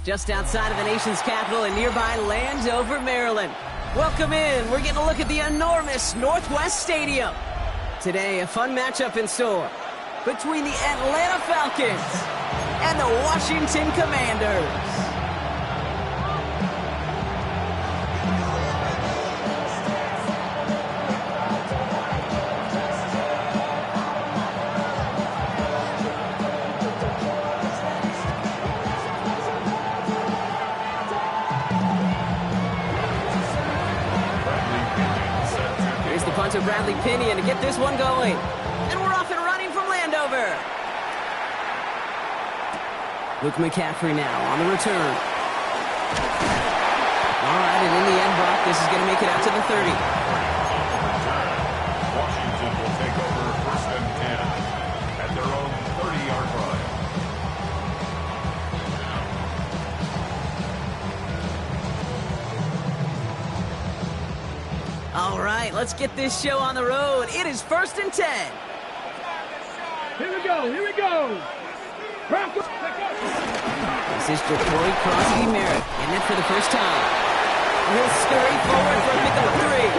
just outside of the nation's capital in nearby Landover, Maryland. Welcome in. We're getting a look at the enormous Northwest Stadium. Today, a fun matchup in store between the Atlanta Falcons and the Washington Commanders. To Bradley Pinion to get this one going. And we're off and running from Landover. Luke McCaffrey now on the return. All right, and in the end, Brock, this is going to make it out to the 30. Washington will take over 1st and 10 at their own 30-yard line. All right, let's get this show on the road. It is 1st and 10. Here we go, here we go. This is Detroit Crosby Merritt in it for the first time. He'll scurry forward for a pickup of 3.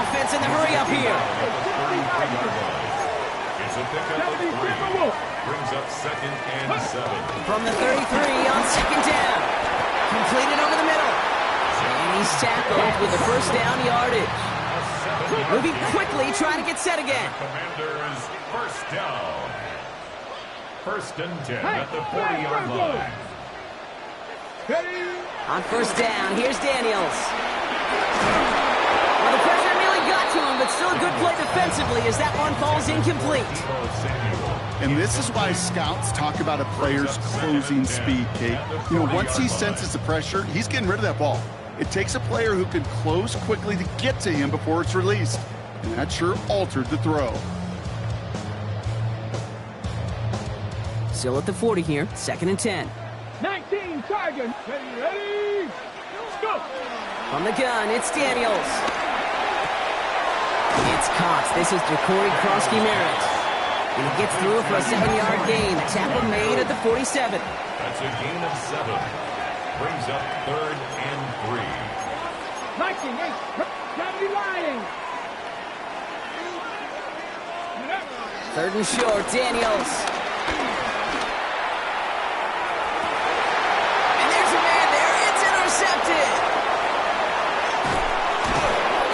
Offense in the hurry up here. It's a pickup of 3. Brings up 2nd and 7. From the 33 on 2nd down. Completed over the middle. And he's tackled with the first down yardage. Moving quickly, trying to get set again. Commanders first down. 1st and 10 at the 40-yard line. On 1st down, here's Daniels. Well, the pressure nearly got to him, but still a good play defensively as that one falls incomplete. And this is why scouts talk about a player's closing speed, Kate. You know, once he senses the pressure, he's getting rid of that ball. It takes a player who can close quickly to get to him before it's released. And that sure altered the throw. Still at the 40 here, 2nd and 10. 19 target. Ready, let's go. From the gun, it's Daniels. It's caught. This is Detroit Crosby Merritt. And he gets through for a 7-yard gain. The tackle made at the 47. That's a gain of 7. Brings up 3rd and 3. 19, gotta be lying. 3rd and short, Daniels. And there's a man there. It's intercepted.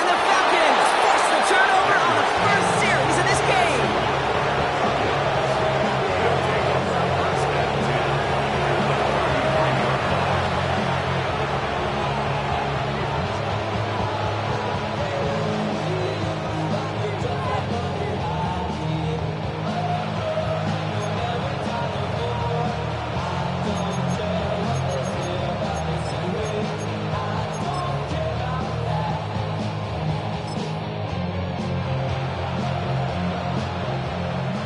And the Falcons force the turnover on the first series of this game.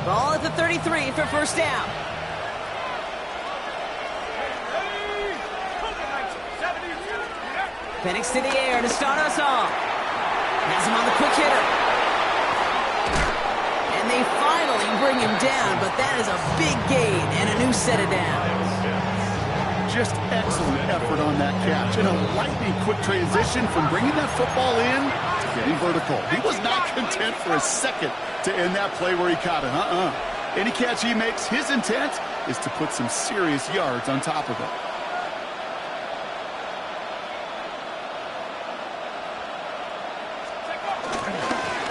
Ball at the 33 for first down. Penix to the air to start us off. Has him on the quick hitter. And they finally bring him down, but that is a big gain and a new set of downs. Just excellent effort on that catch. And a lightning quick transition from bringing that football in to getting vertical. He was not content for a second to end that play where he caught it. Any catch he makes, his intent is to put some serious yards on top of it.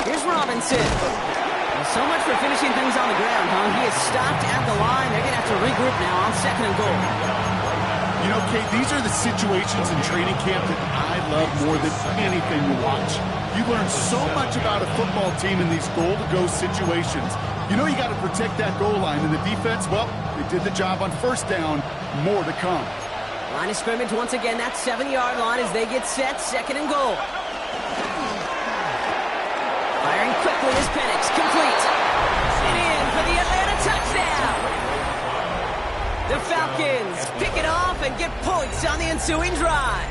Here's Robinson. Well, so much for finishing things on the ground, huh? He is stopped at the line. They're going to have to regroup now on 2nd and goal. You know, Kate, these are the situations in training camp that I love more than anything to watch. You learn so much about a football team in these goal-to-go situations. You know you got to protect that goal line, and the defense, well, they did the job on 1st down. More to come. Line of scrimmage once again, that 7-yard line as they get set, 2nd and goal. Firing quickly is Penix, complete. And in for the Atlanta touchdown. The Falcons pick it off and get points on the ensuing drive.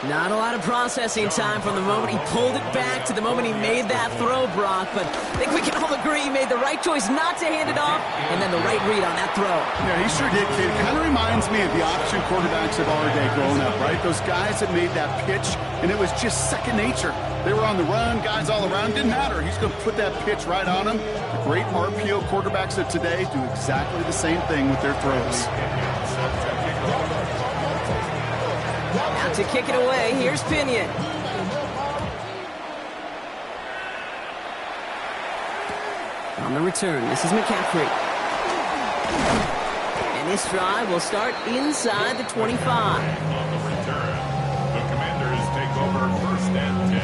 Not a lot of processing time from the moment he pulled it back to the moment he made that throw, Brock. But I think we can all agree he made the right choice not to hand it off, and then the right read on that throw. Yeah, he sure did, kid. It kind of reminds me of the option quarterbacks of our day growing up, right? Those guys that made that pitch, and it was just second nature. They were on the run, guys all around. Didn't matter. He's going to put that pitch right on them. The great RPO quarterbacks of today do exactly the same thing with their throws. Now to kick it away, here's Pinion. On the return, this is McCaffrey. And this drive will start inside the 25. On the return, the Commanders take over 1st and 10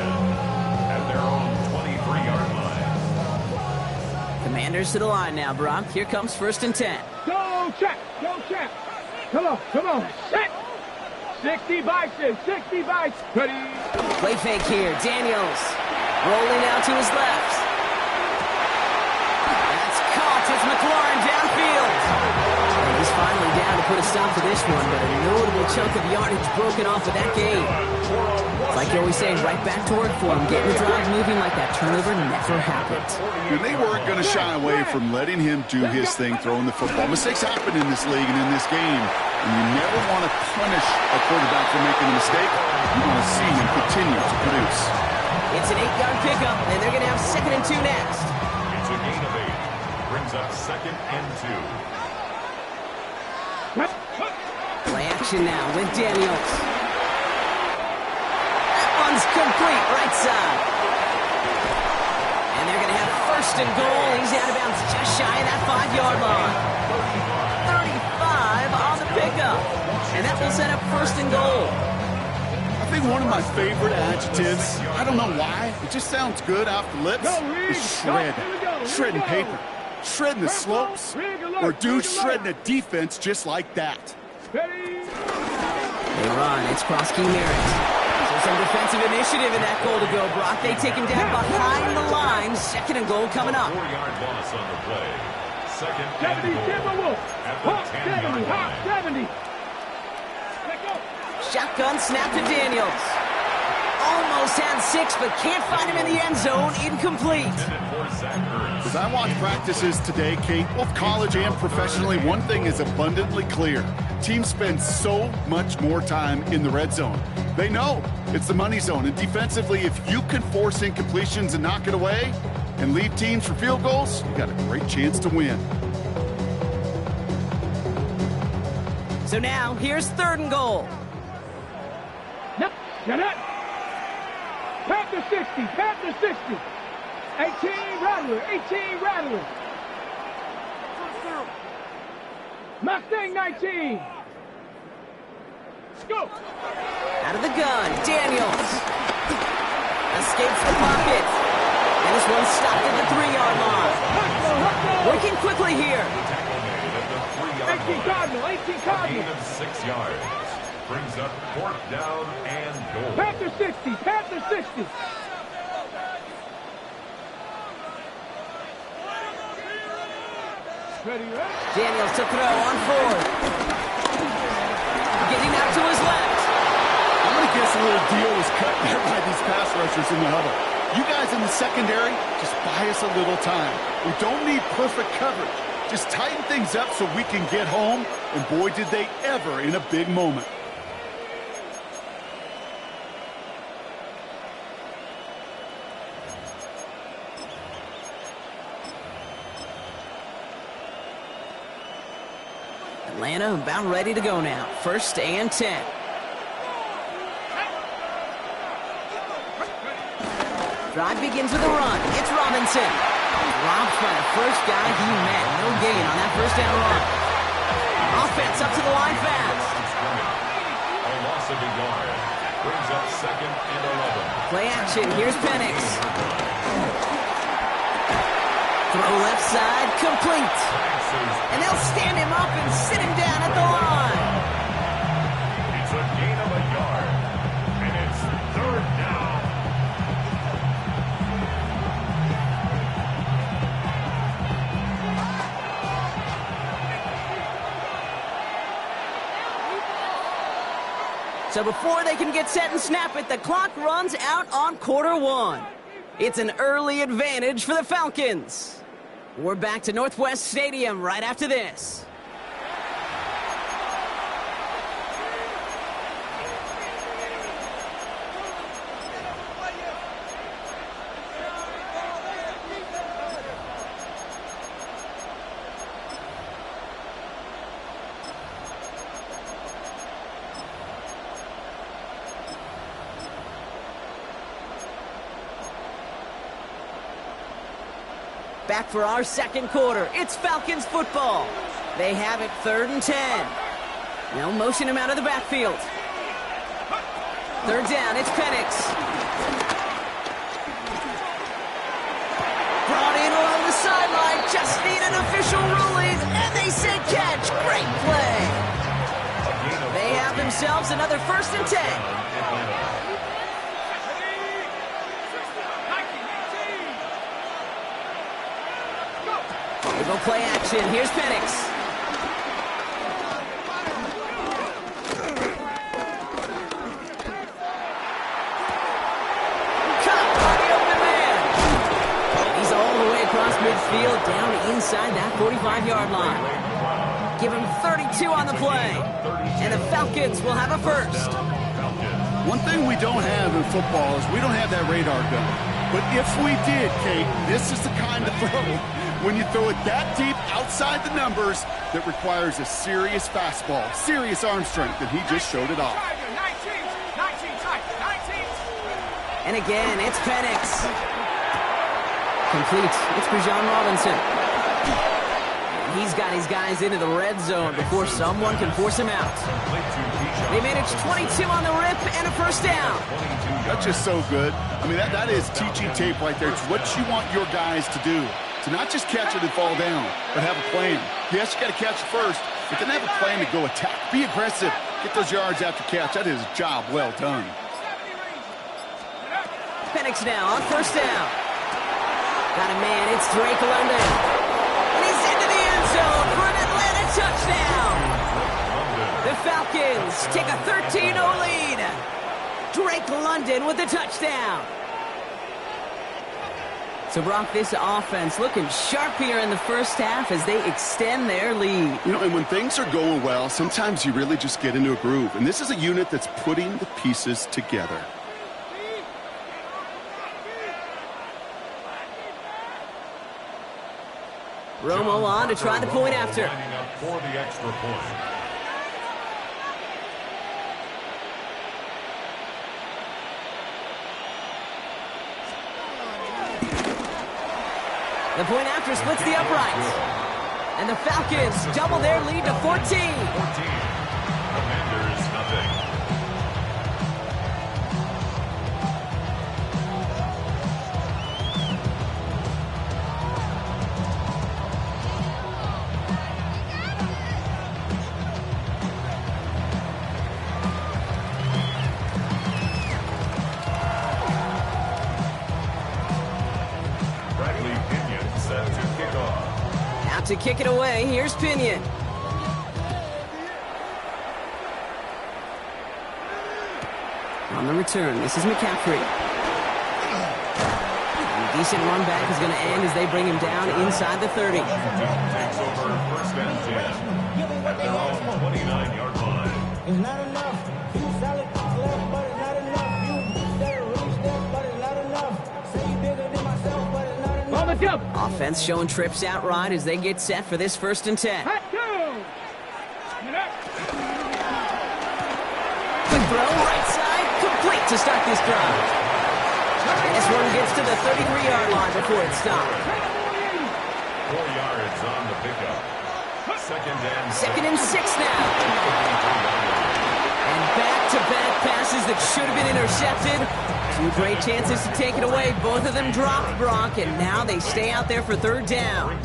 at their own 23-yard line. Commanders to the line now, Brock. Here comes 1st and 10. Go check. Go check. Come on. Set. 60 bites. 60 bites. Ready. Play fake here. Daniels rolling out to his left. That's caught. It's McLaurin downfield. And he's finally down to put a stop to this one, but a notable chunk of yardage broken off of that game. Like you always say, right back to work for him, getting the drive moving like that turnover never happened. And they weren't going to shy away from letting him do his thing, throwing the football. Mistakes happen in this league and in this game, and you never want to punish a quarterback for making a mistake. You want to see him continue to produce. It's an 8-yard pickup, and they're going to have 2nd and 2 next. It's a gain of 8. Brings up 2nd and 2. Play action now with Daniels. One's complete, right side. And they're going to have 1st and goal. He's out of bounds just shy of that 5-yard line. 35 on the pickup. And that will set up 1st and goal. I think one of my favorite adjectives, I don't know why, it just sounds good off the lips, is shred. Shredding paper. Shredding the slopes. Or dude shredding a defense just like that. They run. It's cross-key Merritt. Some defensive initiative in that goal to go, Brock. They take him down behind the line. 2nd and goal coming up. 4-yard loss on the play. 2nd and 70, goal Timberwolves. at the 10-yard Hot line. 70. Let go. Shotgun snap to Daniels. Almost had 6, but can't find him in the end zone. Incomplete. As I watch practices today, Kate, both college and professionally, one thing is abundantly clear. Teams spend so much more time in the red zone. They know it's the money zone, and defensively, if you can force incompletions and knock it away and leave teams for field goals, you got a great chance to win. So now, here's 3rd and goal. Yep. Get it. Panther 60. Panther 60. 18 Rattler. 18 Rattler. Mustang 19. Go. Out of the gun, Daniels. Escapes the pocket. And this one's stopped at the 3-yard line. Working quickly here. 18 Cardinal. 18 Cardinal. Gain of 6 yards. Brings up 4th down and goal. Panther 60. Panther 60. Ready. Daniels to throw on 4th. Getting out to his left. I'm going to guess a little deal was cut there by these pass rushers in the huddle. You guys in the secondary, just buy us a little time. We don't need perfect coverage. Just tighten things up so we can get home, and boy, did they ever in a big moment. Atlanta about ready to go now. 1st and 10. Drive begins with a run. It's Robinson. Robbed by the first guy he met. No gain on that 1st down run. Offense up to the line fast. A loss of a yard. Brings up 2nd and 11. Play action. Here's Penix. Throw left side. Complete. And they'll stand him up and sit him down at the line. It's a gain of a yard. And it's 3rd down. So before they can get set and snap it, the clock runs out on quarter one. It's an early advantage for the Falcons. We're back to Northwest Stadium right after this. Back for our second quarter. It's Falcons football. They have it 3rd and 10. They'll motion him out of the backfield. 3rd down, it's Penix. Brought in along the sideline. Just need an official ruling. And they say catch. Great play. They have themselves another 1st and 10. They go play action. Here's Penix. Caught by the open man. He's all the way across midfield, down inside that 45-yard line. Give him 32 on the play. And the Falcons will have a first. One thing we don't have in football is we don't have that radar gun. But if we did, Kate, this is the kind of throw when you throw it that deep outside the numbers that requires a serious fastball, serious arm strength, and he just showed it off. And again, it's Penix. Complete. It's Bijan Robinson. He's got his guys into the red zone before someone can force him out. They manage 22 on the rip and a first down. That's just so good. I mean, that is teaching tape right there. It's what you want your guys to do. To not just catch it and fall down, but have a plan. Yes, you got to catch it first, but then have a plan to go attack. Be aggressive. Get those yards after catch. That is a job well done. Penix now on first down. Got a man. It's Drake London. And he's into the end zone for an Atlanta touchdown. The Falcons take a 13-0 lead. Drake London with the touchdown. So, Brock, this offense looking sharp here in the first half as they extend their lead. You know, and when things are going well, sometimes you really just get into a groove. And this is a unit that's putting the pieces together. Romo on to try the point after. Lining up for the extra point. The point after splits the uprights. And the Falcons double their lead to 14. 14. Commanders, nothing. To kick it away, here's Pinion. On the return, this is McCaffrey. And a decent run back is going to end as they bring him down inside the 30. Takes over 1st and 10 at their own 29-yard line. It's not enough. You solid left, but it's not enough. You there, really step, but it's not enough. Say you bigger than myself, but it's not enough. On the jump. Offense showing trips out right as they get set for this 1st and 10. Hot two. Quick throw, right side, complete to start this drive. And this one gets to the 33-yard line before it's stopped. 4 yards on the pickup. 2nd and 6 now. And back-to-back passes that should have been intercepted. 2 great chances to take it away. Both of them dropped, Brock, and now they stay out there for 3rd down.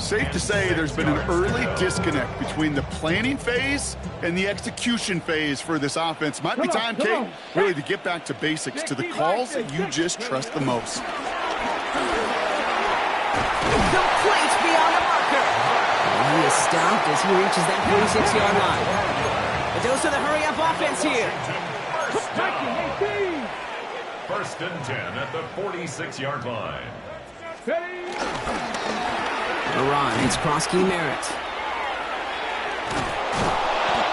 Safe to say there's been an early disconnect between the planning phase and the execution phase for this offense. Might be time, Kate, really to get back to basics, to the calls that you just trust the most. Complete beyond the marker. And he is stopped as he reaches that 46-yard line. A dose of the hurry-up offense here. First and 10 at the 46-yard line. The run, it's cross-key Merritt.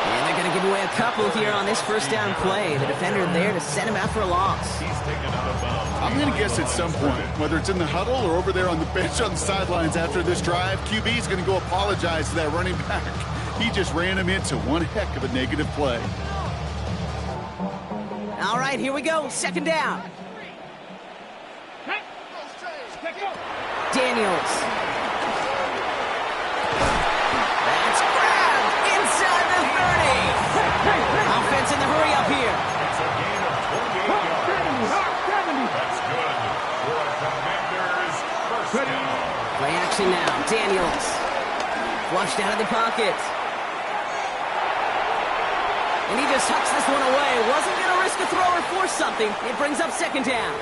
And they're going to give away a couple here on this first down play. The defender there to set him out for a loss. He's taken out of bounds. I'm going to guess at some point, whether it's in the huddle or over there on the bench on the sidelines after this drive, QB is going to go apologize to that running back. He just ran him into one heck of a negative play. All right, here we go. Second down. Daniels. That's grabbed inside the 30. Offense in the hurry up here. It's a gain of 28 yards. That's good for a Commanders first down. Play action now. Daniels. Flushed out of the pocket. And he just hucks this one away. Wasn't going to risk a throw or force something. It brings up second down.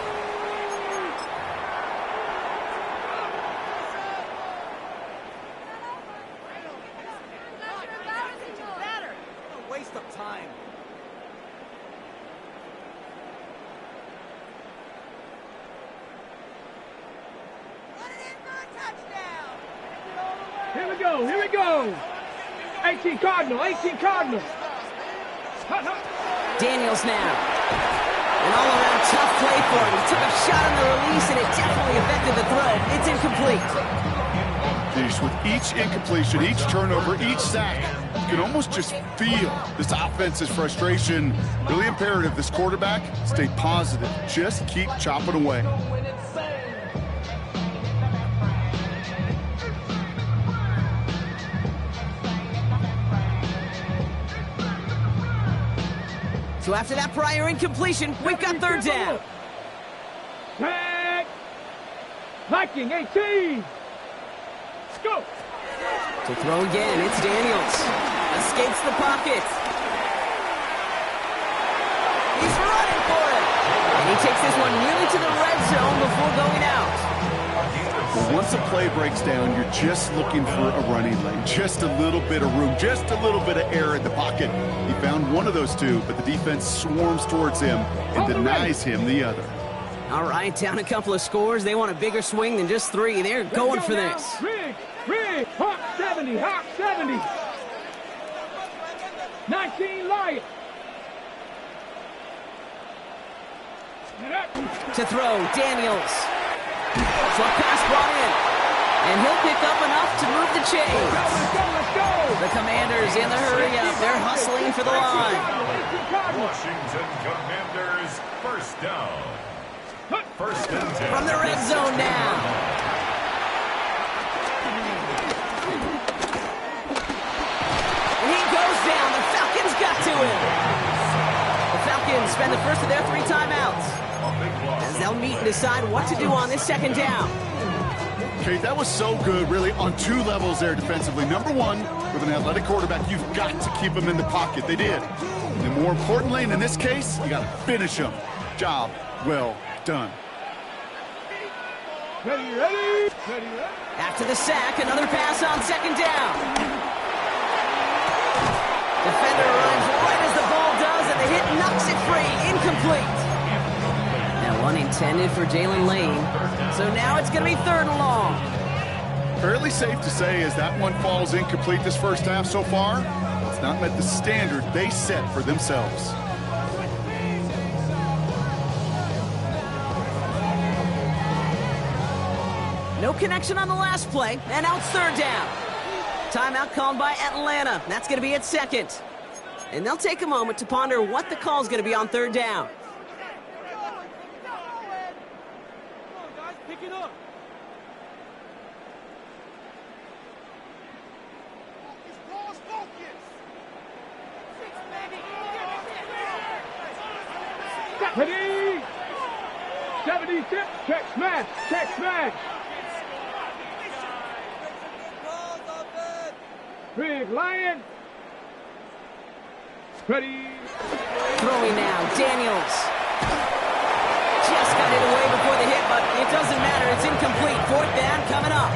Waste of time. Here we go, here we go. 18 Cardinal, 18 Cardinal. Daniels now. An all-around tough play for him. He took a shot on the release, and it definitely affected the throw. It's incomplete. With each incompletion, each turnover, each sack, you can almost just feel this offense's frustration. Really imperative this quarterback stay positive. Just keep chopping away. So after that prior incompletion, we've got third down. Tag. Viking 18. Go. To throw again, it's Daniels. Escapes the pocket. He's running for it. And he takes this one nearly to the red zone before going out. Well, once a play breaks down, you're just looking for a running lane. Just a little bit of room, just a little bit of air in the pocket. He found one of those two, but the defense swarms towards him and denies him the other. All right, down a couple of scores. They want a bigger swing than just three. They're going for this. Rig, Hawk 70, Hawk 70. 19 Lion. To throw, Daniels. Short pass brought in. And he'll pick up enough to move the chains. Let's go. The Commanders in the hurry up. They're hustling for the line. Washington Commanders first down. First and 10. From the red zone now. And he goes down. The Falcons got to him. The Falcons spend the first of their 3 timeouts as they'll meet and decide what to do on this second down. Okay, that was so good, really, on 2 levels there defensively. Number one, with an athletic quarterback, you've got to keep him in the pocket. They did. And more importantly, in this case, you got to finish him. Job well done. Ready. After the sack, another pass on second down. Defender arrives right as the ball does, and the hit knocks it free. Incomplete. That one intended for Jalen Lane. So now it's going to be third and long. Fairly safe to say as that one falls incomplete this first half so far, it's not met the standard they set for themselves. No connection on the last play, and now it's third down. Timeout called by Atlanta. That's going to be at second. And they'll take a moment to ponder what the call is going to be on third down. Pick it up. Ready. 76. Check smash. Check smash. Big Lion. Ready. Throwing now, Daniels. Just got it away before the hit, but it doesn't matter. It's incomplete. Fourth down coming up.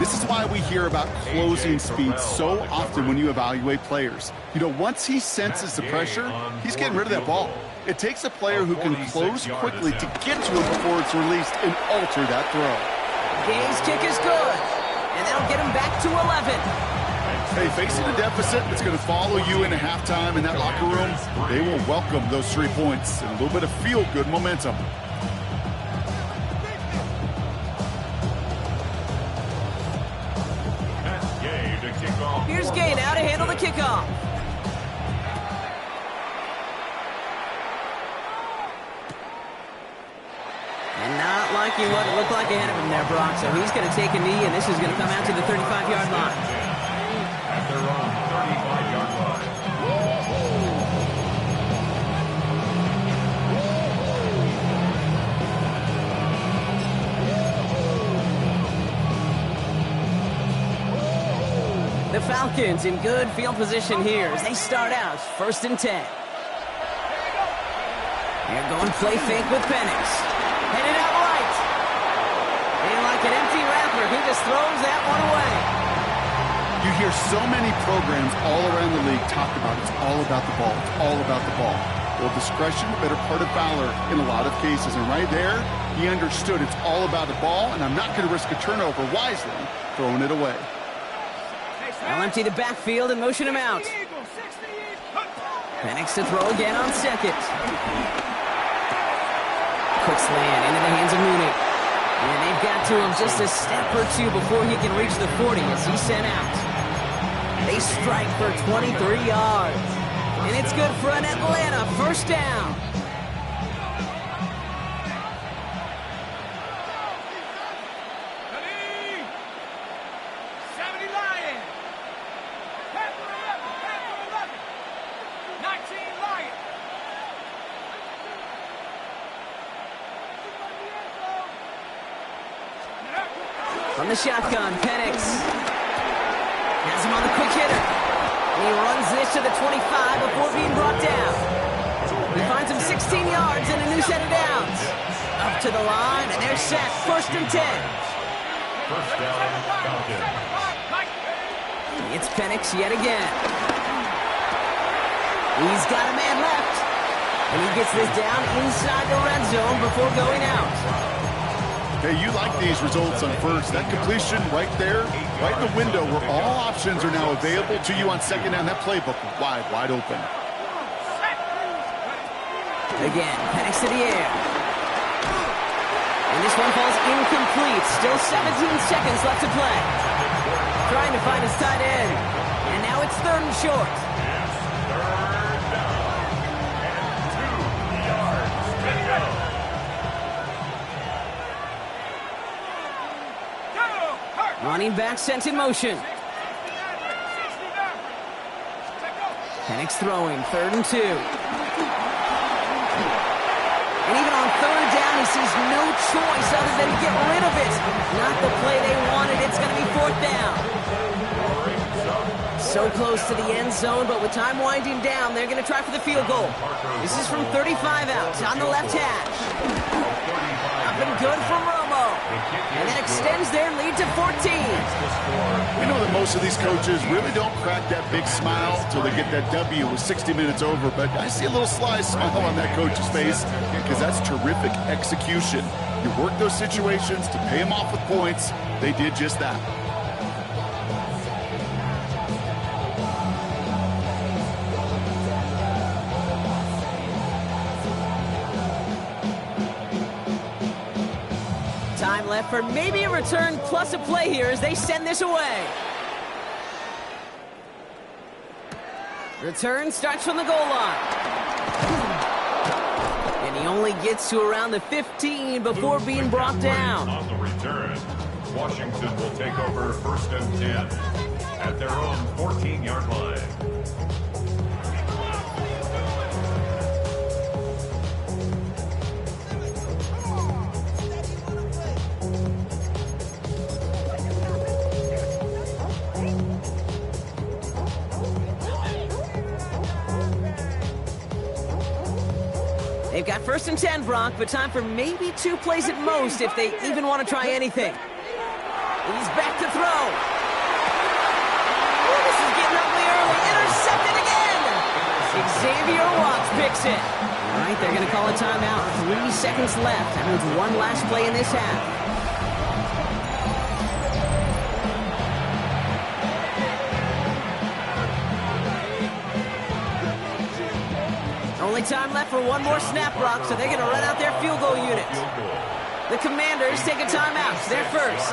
This is why we hear about closing speed so often when you evaluate players. You know, once he senses the pressure, he's getting rid of that ball. It takes a player who can close quickly to get to him before it's released and alter that throw. Gay's kick is good, and that'll get him back to 11. Hey, facing a deficit that's going to follow you into halftime in that locker room, they will welcome those 3 points and a little bit of feel-good momentum. Here's Gay now to handle the kickoff. And not liking what it looked like ahead of him there, Brock. So he's going to take a knee, and this is going to come out to the 35-yard line. At their own 35-yard line. The Falcons in good field position here as they start out 1st and 10. They're going play fake with Penix. Headed out right. And like an empty wrapper, he just throws that one away. You hear so many programs all around the league talk about it's all about the ball. It's all about the ball. Well, discretion, the better part of valor in a lot of cases. And right there, he understood it's all about the ball, and I'm not going to risk a turnover wisely, throwing it away. They'll empty the backfield and motion him out. Penix to throw again on 2nd. Quick slant into the hands of Mooney. And they've got to him just a step or two before he can reach the 40 as he's sent out. They strike for 23 yards. And it's good for an Atlanta 1st down. From the shotgun, Penix has him on the quick hitter. And he runs this to the 25 before being brought down. He finds him 16 yards and a new set of downs. Up to the line, and they're set. 1st and 10. First down, Falcons. It's Penix yet again. He's got a man left. And he gets this down inside the red zone before going out. Hey, you like these results on first. That completion right there, right in the window where all options are now available to you on 2nd down. That playbook wide open. Again, Penix to the air. And this one falls incomplete. Still 17 seconds left to play. Trying to find his tight end. And now it's 3rd and short. Third down. And 2 yards. Ready to go. Running back sent in motion. Penix throwing, 3rd and 2. And even on 3rd down, he sees no choice other than to get rid of it. Not the play they wanted. It's going to be 4th down. So close to the end zone, but with time winding down, they're going to try for the field goal. This is from 35 out on the left hash. Up and good from Romo. And that extends their lead to 14. You know that most of these coaches really don't crack that big smile until they get that W with 60 minutes over, but I see a little sly smile on that coach's face because that's terrific execution. You work those situations to pay them off with points. They did just that. Time left for maybe a return plus a play here as they send this away. Return starts from the goal line. And he only gets to around the 15 before being brought down. On the return, Washington will take over 1st and 10 at their own 14-yard line. They've got 1st and 10, Brock, but time for maybe 2 plays at most if they even want to try anything. He's back to throw. throw. Ooh, this is getting ugly early. Intercepted again. Xavier Watts picks it. All right, they're going to call a timeout. 3 seconds left. That means one last play in this half. Only time left for one more snap, Brock, so they're going to run out their field goal unit. The Commanders take a timeout. They're first.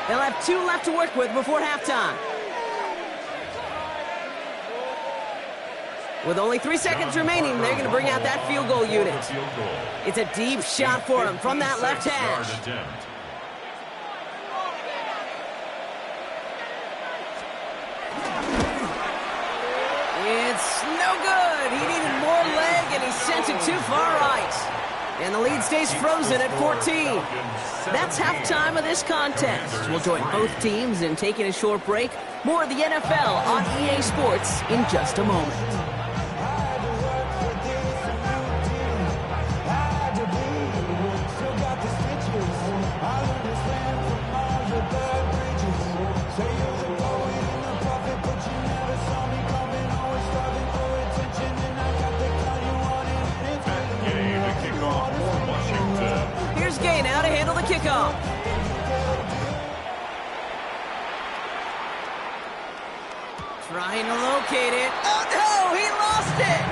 They'll have 2 left to work with before halftime. With only 3 seconds remaining, they're going to bring out that field goal unit. It's a deep shot for him from that left hash. It's no good. He needed more leg, and he sent it too far right. And the lead stays frozen at 14. That's halftime of this contest. We'll join both teams in taking a short break. More of the NFL on EA Sports in just a moment. Here's Gay now to handle the kickoff. Trying to locate it. Oh no, he lost it.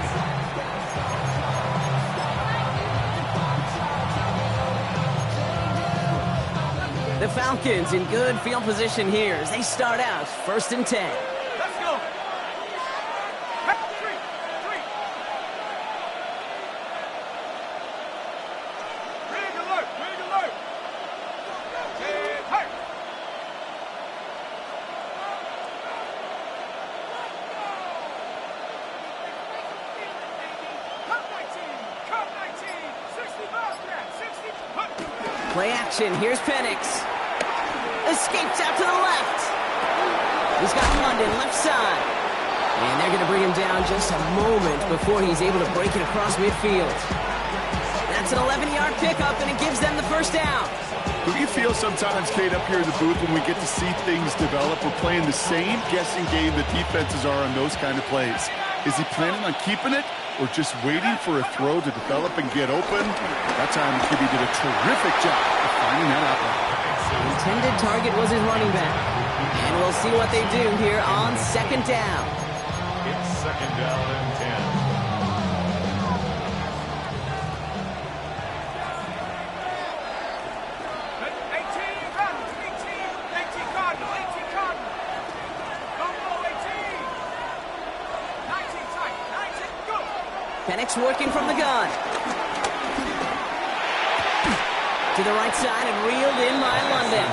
The Falcons in good field position here as they start out 1st and 10. Let's go. Play action. Here's Penix. Escapes out to the left. He's got London left side. And they're going to bring him down just a moment before he's able to break it across midfield. That's an 11-yard pickup, and it gives them the first down. Do you feel sometimes, Kate, up here in the booth when we get to see things develop? We're playing the same guessing game that defenses are on those kind of plays. Is he planning on keeping it or just waiting for a throw to develop and get open? That time, Kibbe did a terrific job of finding that outlet. The intended target was his running back. And we'll see what they do here on 2nd down. It's 2nd down and 10. Penix working from the gun. To the right side and reeled in by London.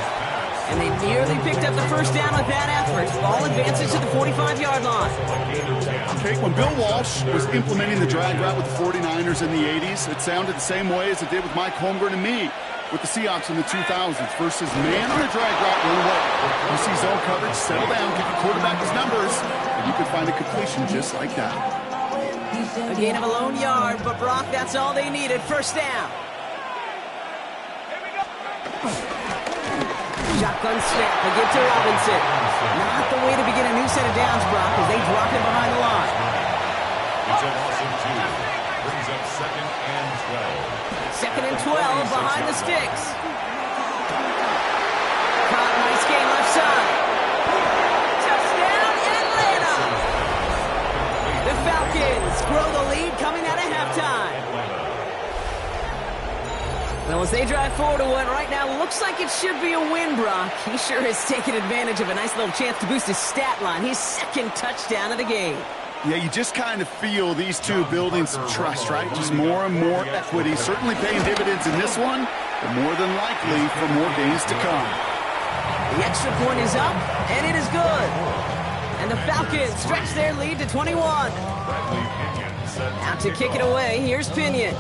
And they nearly picked up the first down with that effort. Ball advances to the 45-yard line. Okay, when Bill Walsh was implementing the drag route with the 49ers in the 80s, it sounded the same way as it did with Mike Holmgren and me with the Seahawks in the 2000s versus man on a drag route, run away. You see zone coverage, settle down, give the quarterback his numbers, and you can find a completion just like that. A gain of a lone yard, but Brock, that's all they needed. First down. Shotgun snap, they give to Robinson. Not the way to begin a new set of downs, Brock, as they drop him behind the line. It's an awesome 2. Brings up 2nd and 12. 2nd and 12 behind the sticks. Caught, nice game left side. Touchdown, Atlanta! The Falcons grow the lead coming out of halftime. Well, as they drive forward to what right now looks like it should be a win, Brock. He sure has taken advantage of a nice little chance to boost his stat line. His 2nd touchdown of the game. Yeah, you just kind of feel these two building some trust, right? Just more and more equity. Certainly paying dividends in this one, but more than likely for more gains to come. The extra point is up, and it is good. And the Falcons stretch their lead to 21. Out to kick it away, here's Pinion.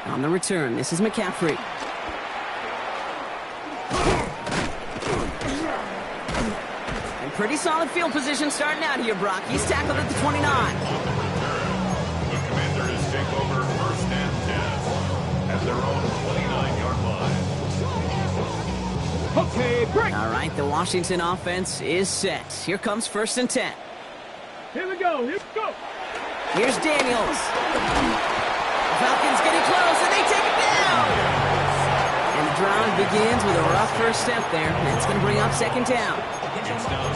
On the return, this is McCaffrey. And pretty solid field position starting out here, Brock. He's tackled at the 29. The Commanders take over 1st and 10 at their own 20. All right, the Washington offense is set. Here comes 1st and 10. Here we go. Here we go. Here's Daniels. The Falcons getting close, and they take it down. And the drive begins with a rough first step there. That's going to bring up 2nd down.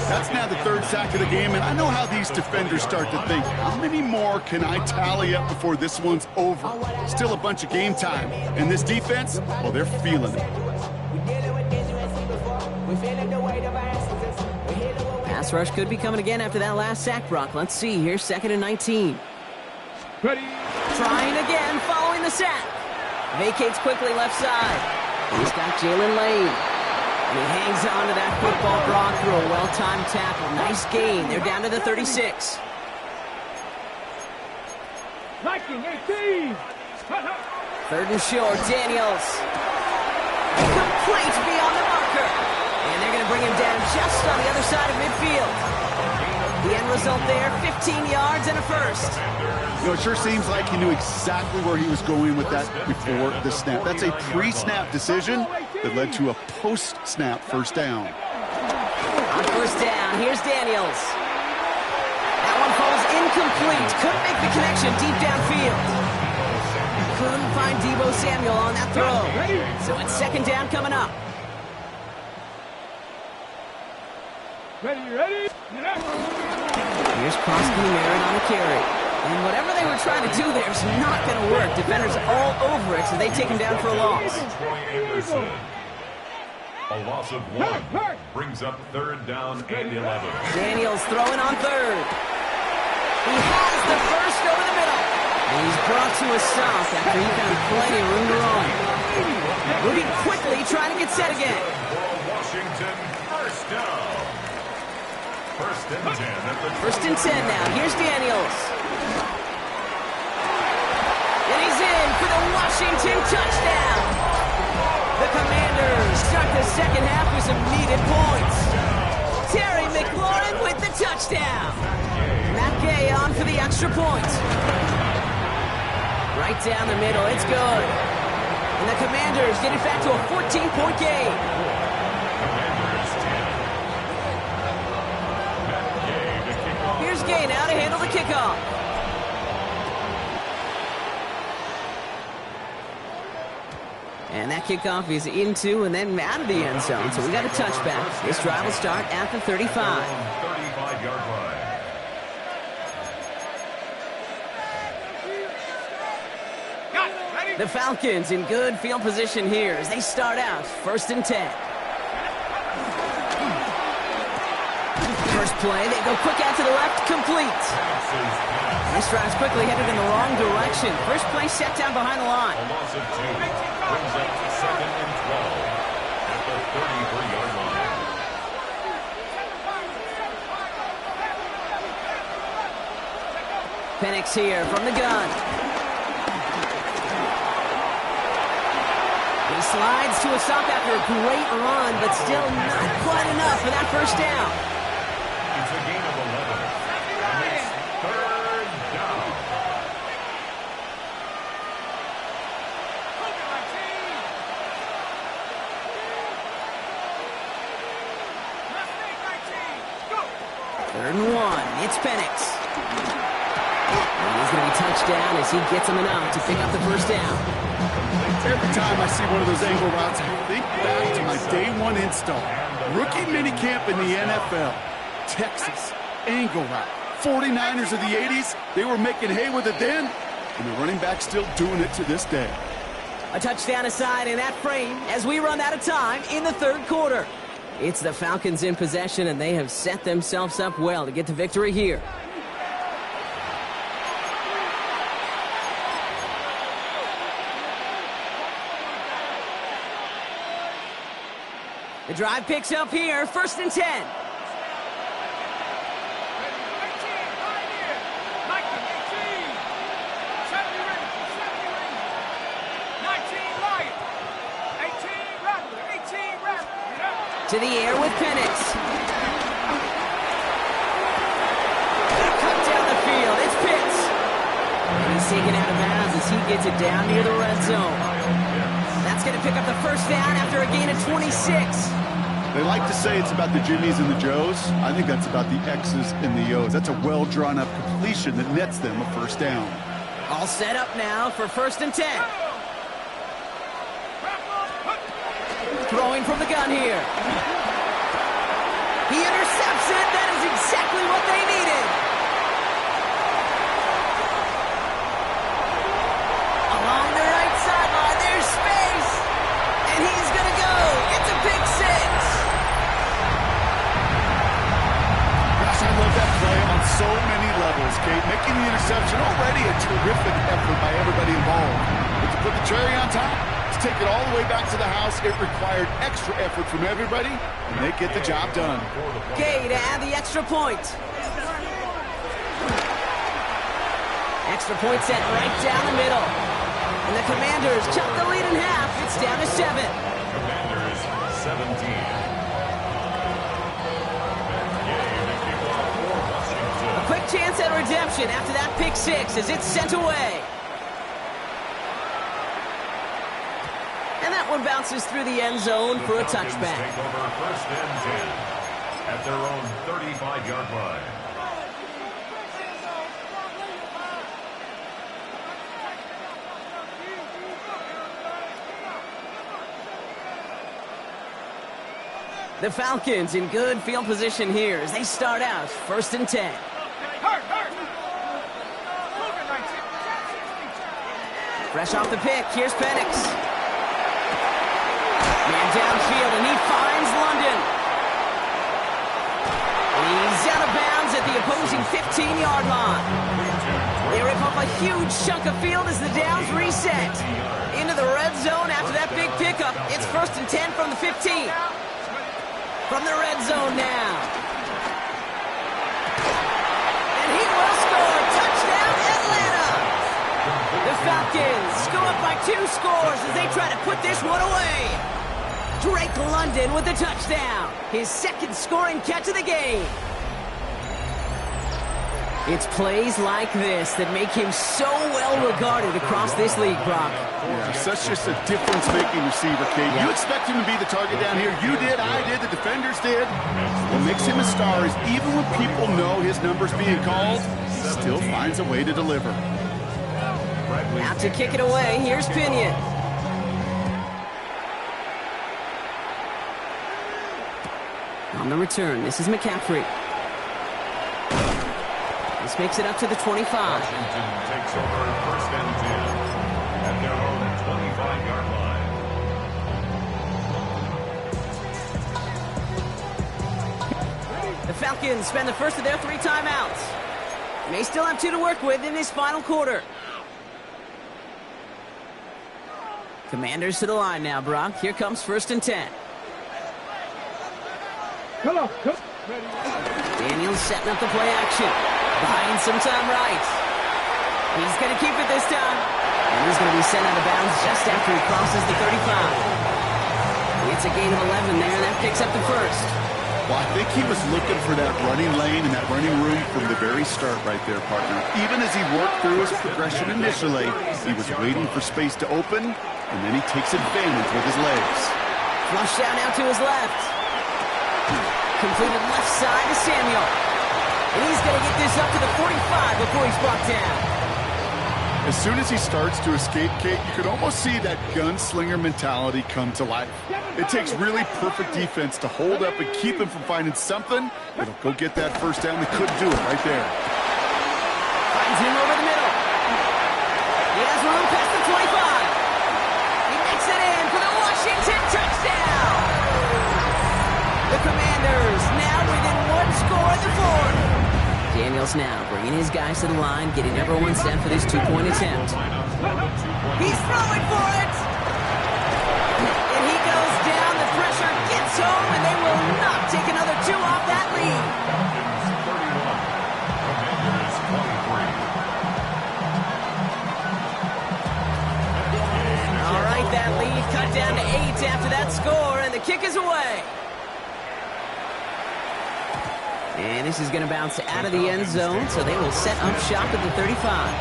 That's now the 3rd sack of the game, and I know how these defenders start to think. How many more can I tally up before this one's over? Still a bunch of game time. And this defense, well, they're feeling it. Pass rush could be coming again after that last sack, Brock. Let's see here, 2nd and 19. Ready. Trying again, following the sack. Vacates quickly left side. He's got Jalen Lane. And he hangs on to that football, Brock, through a well-timed tackle. Nice gain. They're down to the 36. Viking 18. 3rd and short, Daniels. Complete beyond the marker. And they're going to bring him down just on the other side of midfield. The end result there, 15 yards and a first. You know, it sure seems like he knew exactly where he was going with that before the snap. That's a pre-snap decision that led to a post-snap first down. On 1st down, here's Daniels. That one falls incomplete. Couldn't make the connection deep downfield. Couldn't find Deebo Samuel on that throw. So it's 2nd down coming up. Ready. Here's Cosby Merritt on a carry. And whatever they were trying to do there is not going to work. Defenders all over it, so they take him down for a loss. A loss of 1 brings up 3rd down and 11. Daniels throwing on 3rd. He has the first over the middle. And he's brought to a stop after he found plenty of room to run. Moving quickly, trying to get set again. Washington, 1st down. 1st and 10 at the 1st and 10 now. Here's Daniels. And he's in for the Washington touchdown. The Commanders start the 2nd half with some needed points. Terry McLaurin with the touchdown. Matt Gay on for the extra point. Right down the middle, it's good. And the Commanders get it back to a 14-point game. Commanders 10. Matt Gay to kick off. Here's Gay now to handle the kickoff. And that kickoff is into and then out of the end zone. So we got a touchback. This drive will start at the 35. 35-yard line. The Falcons in good field position here as they start out 1st and 10. First play, they go quick out to the left, complete. This drive's quickly headed in the wrong direction. First play set down behind the line. A loss of 2 brings up 2nd and 12 at the 33-yard line. Penix here from the gun. He slides to a stop after a great run, but still not quite enough for that first down. It's a gain of 11. And it's 3rd down. Third and 1. It's Penix. And he's going to be touched down as he gets him enough to pick up the first down. Every time I see one of those angle routes, I think back to my day 1 install. Rookie minicamp in the NFL. Texas, angle route. 49ers of the 80s, they were making hay with it then, and the running back's still doing it to this day. A touchdown aside in that frame as we run out of time in the 3rd quarter. It's the Falcons in possession, and they have set themselves up well to get the victory here. The drive picks up here, 1st and 10. To the air with Penix. Cut down the field, it's Pitts. And he's taken out of bounds as he gets it down near the red zone. That's going to pick up the first down after a gain of 26. They like to say it's about the Jimmies and the Joes. I think that's about the X's and the O's. That's a well-drawn-up completion that nets them a first down. All set up now for 1st and 10. Throwing from the gun here. He intercepts it. That is exactly what they needed. Along the right sideline, there's space. And he's going to go. It's a pick six. Gosh, I love that play on so many levels, Kate. Making the interception, already a terrific effort by everybody involved. But to put the cherry on top, to take it all the way back to the house, it required extra effort from everybody, and they get the job done. Gay to add the extra point. Extra point set right down the middle. And the Commanders chop the lead in half. It's down to 7. Commanders 17. A quick chance at redemption after that pick six as it's sent away. And that one bounces through the end zone for a touchback. Take over 1st and 10 at their own 35-yard line. The Falcons in good field position here as they start out 1st and 10. Fresh off the pick, here's Penix. Man downfield, and he finds London. He's out of bounds at the opposing 15-yard line. They rip up a huge chunk of field as the downs reset. Into the red zone after that big pickup. It's 1st and 10 from the 15. From the red zone now. And he will score. Touchdown, Atlanta. The Falcons go up by 2 scores as they try to put this one away. Drake London with the touchdown. His 2nd scoring catch of the game. It's plays like this that make him so well regarded across this league, Brock. Yeah, such just a difference-making receiver, Kate. You expect him to be the target down here. You did, I did, the defenders did. What makes him a star is even when people know his number's being called, he still finds a way to deliver. Out to kick it away, here's Pinion. On the return, this is McCaffrey. This makes it up to the 25. Washington takes over 1st and 10 at their own 25-yard line. The Falcons spend the first of their 3 timeouts. May still have 2 to work with in this final quarter. Commanders to the line now, Brock. Here comes 1st and 10. Come on, come. Daniels setting up the play action. Buying some time right. He's going to keep it this time. And he's going to be sent out of bounds just after he crosses the 35. It's a gain of 11 there, and that picks up the 1st. Well, I think he was looking for that running lane and that running room from the very start right there, partner. Even as he worked through his progression initially, he was waiting for space to open, and then he takes advantage with his legs. Flush down now to his left. Completed left side to Samuel. And he's going to get this up to the 45 before he's brought down. As soon as he starts to escape, Kate, you could almost see that gunslinger mentality come to life. It takes really perfect defense to hold up and keep him from finding something that'll go get that first down. They couldn't do it right there. Finds him over the middle. He has room past the 25. He makes it in for the Washington touchdown. The Commanders now within 1 score at the 4th. Daniels now bringing his guys to the line, getting everyone set for this 2-point attempt. He's throwing for it! And he goes down, the pressure gets home, and they will not take another 2 off that lead. Commanders 23. All right, that lead cut down to 8 after that score, and the kick is away. And this is going to bounce out of the end zone, so they will set up shop at the 35.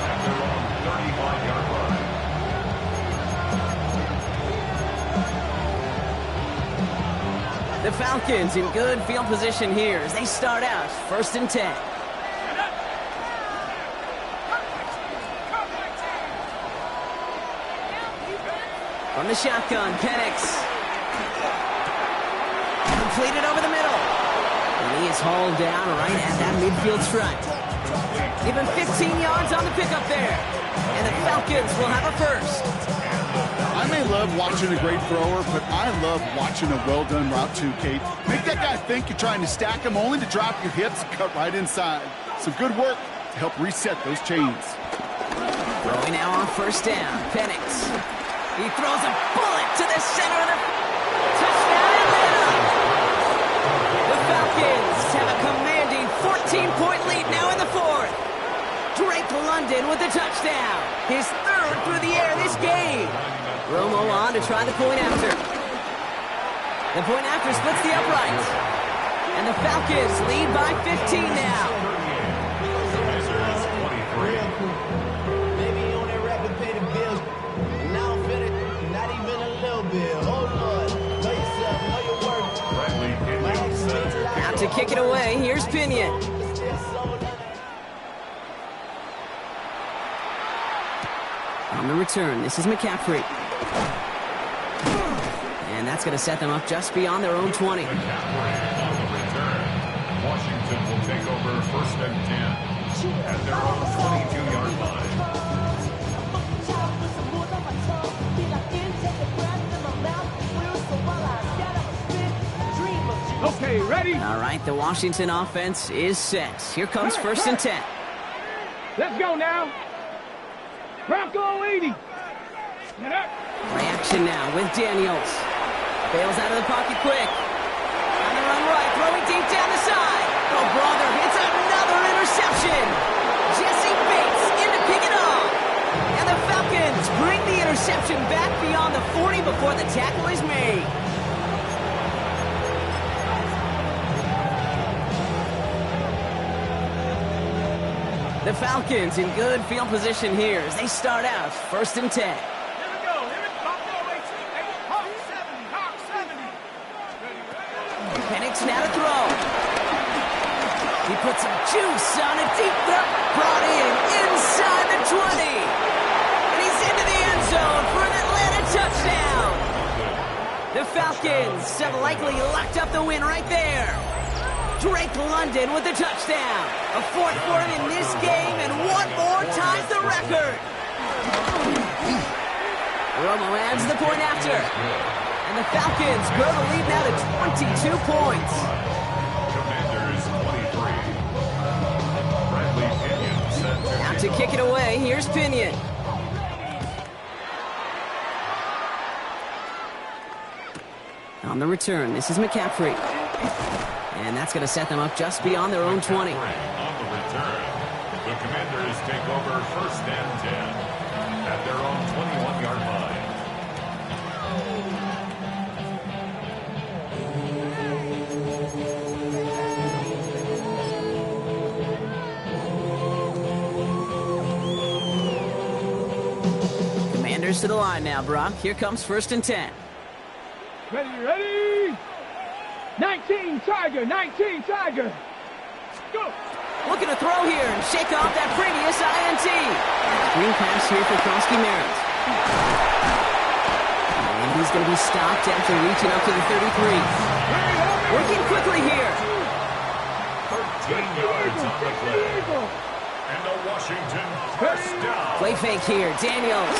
The Falcons in good field position here as they start out 1st and 10. From the shotgun, Penix. Completed over the middle. And he is hauled down right at that midfield stripe. Give him 15 yards on the pickup there. And the Falcons will have a first. I may love watching a great thrower, but I love watching a well-done route too, Kate. Make that guy think you're trying to stack him only to drop your hips and cut right inside. Some good work to help reset those chains. Throwing now on 1st down, Penix. He throws a bullet to the center of the touchdown Atlanta. The Falcons have a commanding 14-point lead now in the 4th. Drake London with the touchdown. His 3rd through the air this game. Romo on to try the point after. The point after splits the uprights. And the Falcons lead by 15 now. Maybe on that rapid pay the bills. Now I'm feeling not even a little bit. Oh Lord, know yourself, know your worth. Out to kick it away, here's Pinion. On the return, this is McCaffrey. And that's going to set them up just beyond their own 20. On the return, Washington will take over 1st and 10 at their own 22-yard line. Okay, ready? All right, the Washington offense is set. Here comes 1st and 10. Let's go now. Bronco 80. Get up. Play action now with Daniels. Bails out of the pocket quick. On the run right, throwing deep down the side. Oh, brother, it's another interception. Jesse Bates in to pick it off. And the Falcons bring the interception back beyond the 40 before the tackle is made. The Falcons in good field position here as they start out 1st and 10. Here we go. Here we go. Bronco 18. Hawk 70. Hawk 70. Penix now to throw. He puts some juice on a deep throw. Brought in inside the 20. And he's into the end zone for an Atlanta touchdown. The Falcons have likely locked up the win right there. Drake London with the touchdown. A 4th for him in this game, and one more ties the record. Romo adds the point after. And the Falcons grow the lead now to 22 points. Commanders 23. Bradley Pinion set Out to kick it away, here's Pinion. On the return, this is McCaffrey. And that's going to set them up just beyond their own 20. On the return, the Commanders take over 1st and 10 at their own 21-yard line. Commanders to the line now, Brock. Here comes 1st and 10. Ready? 19 Tiger, 19 Tiger. Go. Looking to throw here and shake off that previous INT. Green pass here for Krosky Merritt. And he's going to be stopped after reaching up to the 33. Working quickly here. 13 yards on the play. And the Washington 1st down. Play fake here, Daniels.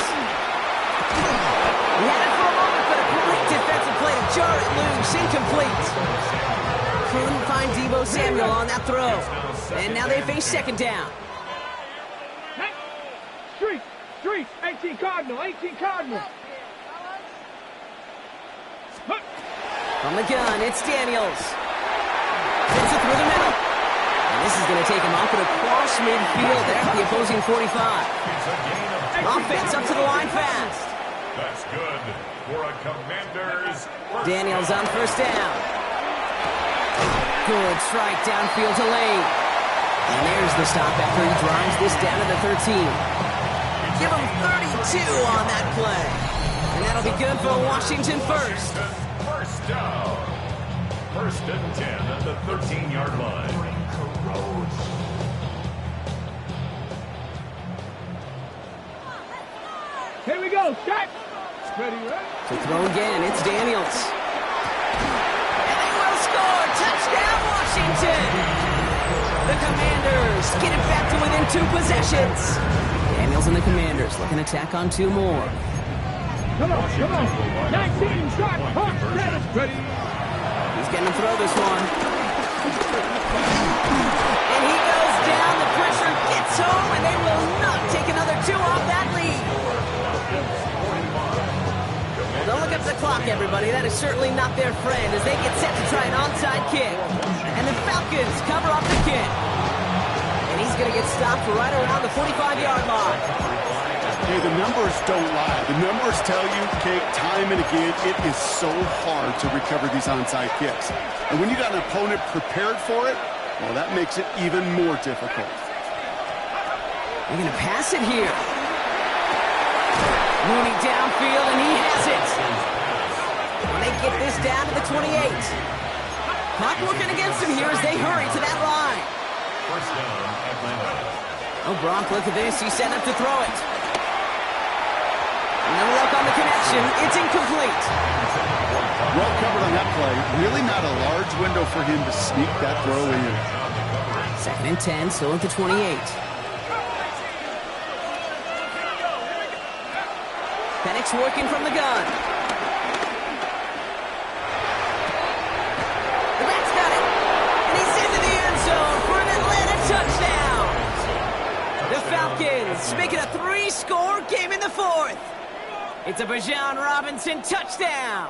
He had it for a moment, but a great defensive play to jar it loose, incomplete. Couldn't find Deebo Samuel on that throw. And now they face 2nd down. Street, 18 Cardinal, 18 Cardinal. From the gun, it's Daniels. Hits it through the middle. And this is going to take him off at across midfield there at the opposing 45. Offense up to the line fast. That's good for a Commanders. Daniels on 1st down. Good strike downfield to Lane. And there's the stop after he drives this down to the 13. Give him 32 on that play. And that'll be good for Washington 1st. First down. First and 10 at the 13-yard line. Here we go, set. Ready, ready. To throw again, it's Daniels. And they will score. Touchdown, Washington. The Commanders get it back to within 2 possessions. Daniels and the Commanders looking to tack on 2 more. Come on, come on. 19 shot, hot, set. Ready. He's getting to throw this one. And he goes down. The pressure gets home, and they will not take another 2 off that lead. Don't look up the clock, everybody. That is certainly not their friend as they get set to try an onside kick. And the Falcons cover up the kick. And he's going to get stopped right around the 45-yard line. Hey, the numbers don't lie. The numbers tell you, Kate, time and again, it is so hard to recover these onside kicks. And when you got an opponent prepared for it, well, that makes it even more difficult. They're going to pass it here. Mooney downfield, and he has it. And they get this down to the 28. Clock working against him here as they hurry to that line. First down, Atlanta. Oh, Bronk, look at this. He's setting up to throw it. No luck on the connection. It's incomplete. Well covered on that play. Really not a large window for him to sneak that throw in. 2nd and 10, still at the 28. Penix working from the gun. The back's got it. And he's into the end zone for an Atlanta touchdown. The Falcons make it a 3-score game in the 4th. It's a Bijan Robinson touchdown.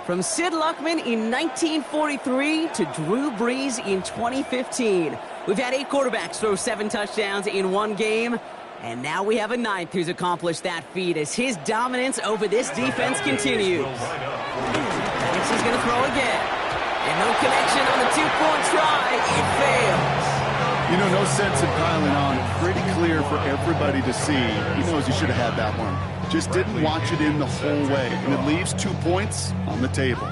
From Sid Luckman in 1943 to Drew Brees in 2015. We've had 8 quarterbacks throw 7 touchdowns in one game. And now we have a 9th who's accomplished that feat as his dominance over this defense continues. Penix is going to throw again. And no connection on the 2-point try. It fails. You know, no sense in piling on. Pretty clear for everybody to see. He knows he should have had that one. Just didn't watch it in the whole way. And it leaves 2 points on the table.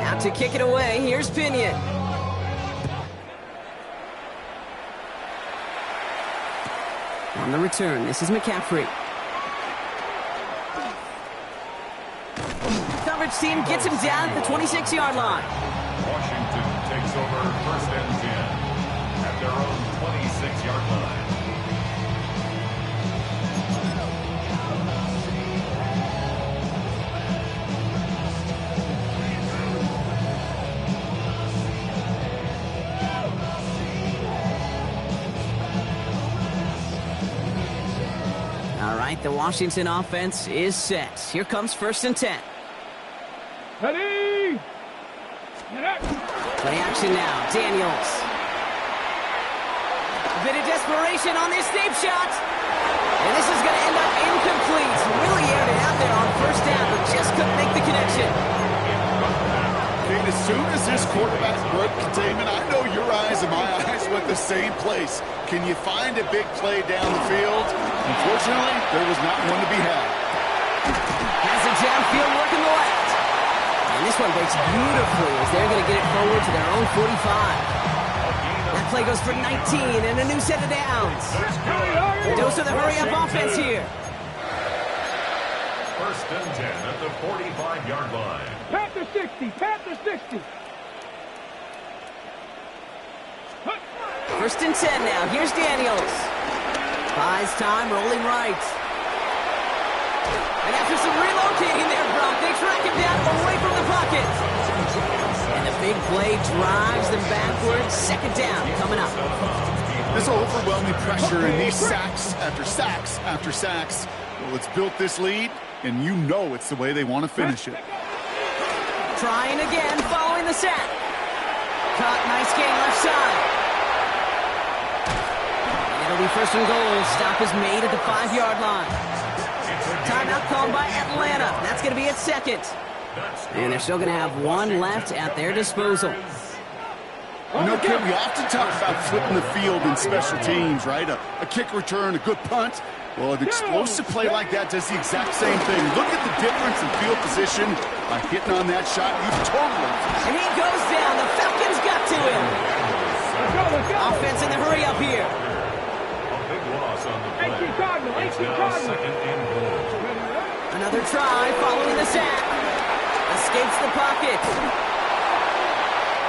Out to kick it away, here's Pinion. On the return, this is McCaffrey. Coverage team gets him down at the 26-yard line. Washington takes over first and 10 at their own 26-yard line. All right, the Washington offense is set. Here comes 1st and 10. Ready. Play action now, Daniels. A bit of desperation on this deep shot. And this is going to end up incomplete. Really aired it out there on 1st down, but just couldn't make the connection. Kate, as soon as this quarterback broke containment, I know your eyes and my eyes went the same place. Can you find a big play down the field? Unfortunately, there was not one to be had. Has it downfield working the left. And this one breaks beautifully as they're going to get it forward to their own 45. That play goes for 19 and a new set of downs. Dose of the hurry-up offense here. First and 10 at the 45-yard line. Panther 60, Panther 60. 1st and 10 now. Here's Daniels. Buys time, rolling right. And after some relocating there, Brock, they track him down away from the pocket. And the big play drives them backwards. 2nd down coming up. This overwhelming pressure and these sacks after sacks after sacks. Well, it's built this lead, and you know it's the way they want to finish it. Trying again, following the sack. Caught, nice gain left side. And it'll be 1st and goal. Stop is made at the 5-yard line. Timeout called by Atlanta. That's going to be at 2nd. And they're still going to have 1 left at their disposal. You know, Kim, we often talk about flipping the field in special teams, right? A kick return, a good punt. Well, an explosive play like that does the exact same thing. Look at the difference in field position by hitting on that shot. You've totally... And he goes down. The Falcons got to him. Let's go. Offense in the hurry up here. A big loss on the play. It's now Cardinal. 2nd and goal. Another try following the sack. Escapes the pocket.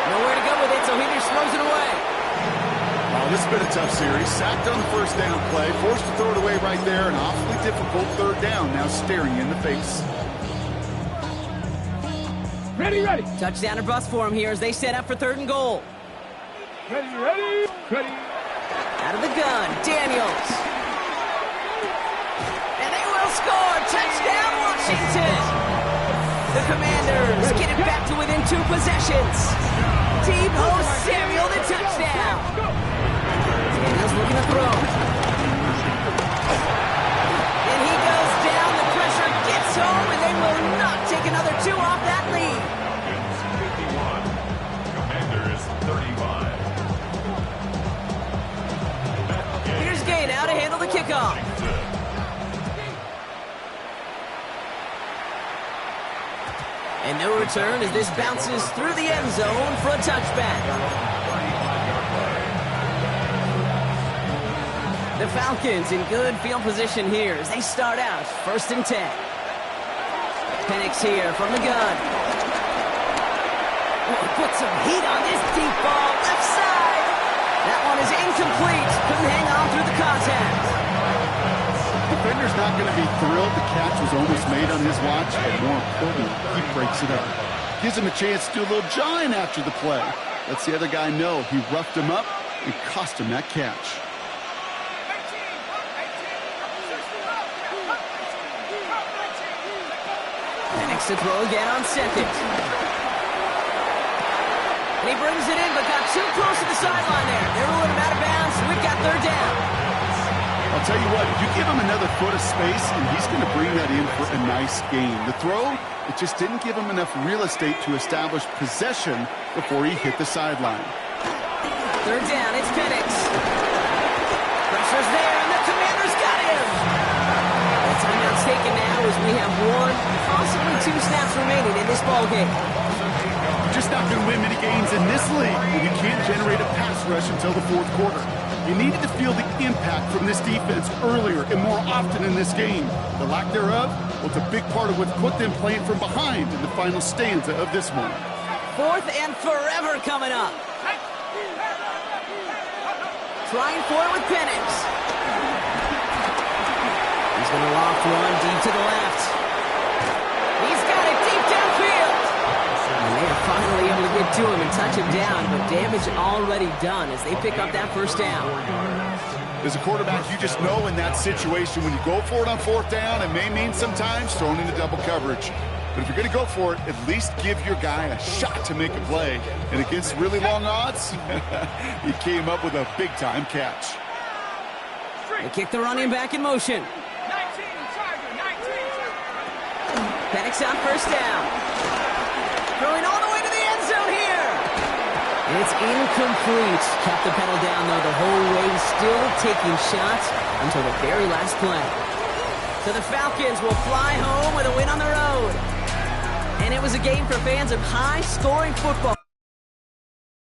Nowhere to go with it, so he just throws it away. Oh, this has been a tough series. Sacked on the first down play, forced to throw it away right there. An awfully difficult third down now staring you in the face. Ready. Touchdown or bust for him here as they set up for 3rd and goal. Ready. Out of the gun, Daniels. And they will score. Touchdown, Washington. The Commanders get it back to within 2 possessions. Deebo Samuel, the touchdown. Daniels looking to throw. And he goes down. The pressure gets home, and they will not take another 2 off that lead. Falcons 51. Commanders 35. Here's Gay now to handle the kickoff. And no return as this bounces through the end zone for a touchback. The Falcons in good field position here as they start out 1st and 10. Penix here from the gun. Oh, put some heat on this deep ball, left side. That one is incomplete. Couldn't hang on through the contact. Defender's not going to be thrilled the catch was almost made on his watch, but more importantly, he breaks it up. Gives him a chance to do a little jawing after the play. Lets the other guy know he roughed him up and cost him that catch. Penix to throw again on 2nd. And he brings it in, but got too close to the sideline there. They're ruling him out of bounds. We've got 3rd down. I'll tell you what, you give him another foot of space, and he's going to bring that in for a nice gain. The throw, it just didn't give him enough real estate to establish possession before he hit the sideline. 3rd down, it's Penix. Pressure's there, and the Commanders got him. The timeout's taken now as we have 1, possibly 2 snaps remaining in this ballgame. You're just not going to win many games in this league when you can't generate a pass rush until the 4th quarter. You needed to feel the impact from this defense earlier and more often in this game. The lack thereof was a big part of what put them playing from behind in the final stanza of this one. 4th and forever coming up. Trying for it with Penix. He's going to loft one deep to the left. He's got it deep downfield. And they are finally able to get to him and touch him down, but damage already done as they pick up that 1st down. As a quarterback, you just know in that situation when you go for it on 4th down, it may mean sometimes thrown into double coverage. But if you're going to go for it, at least give your guy a shot to make a play. And against really long odds, he came up with a big-time catch. They kick the running back in motion. 19, Charger, 19. Penix on 1st down. Throwing all the way to the end zone here. It's incomplete. Kept the pedal down, though, the whole way, still taking shots until the very last play. So the Falcons will fly home with a win on the road. And it was a game for fans of high-scoring football.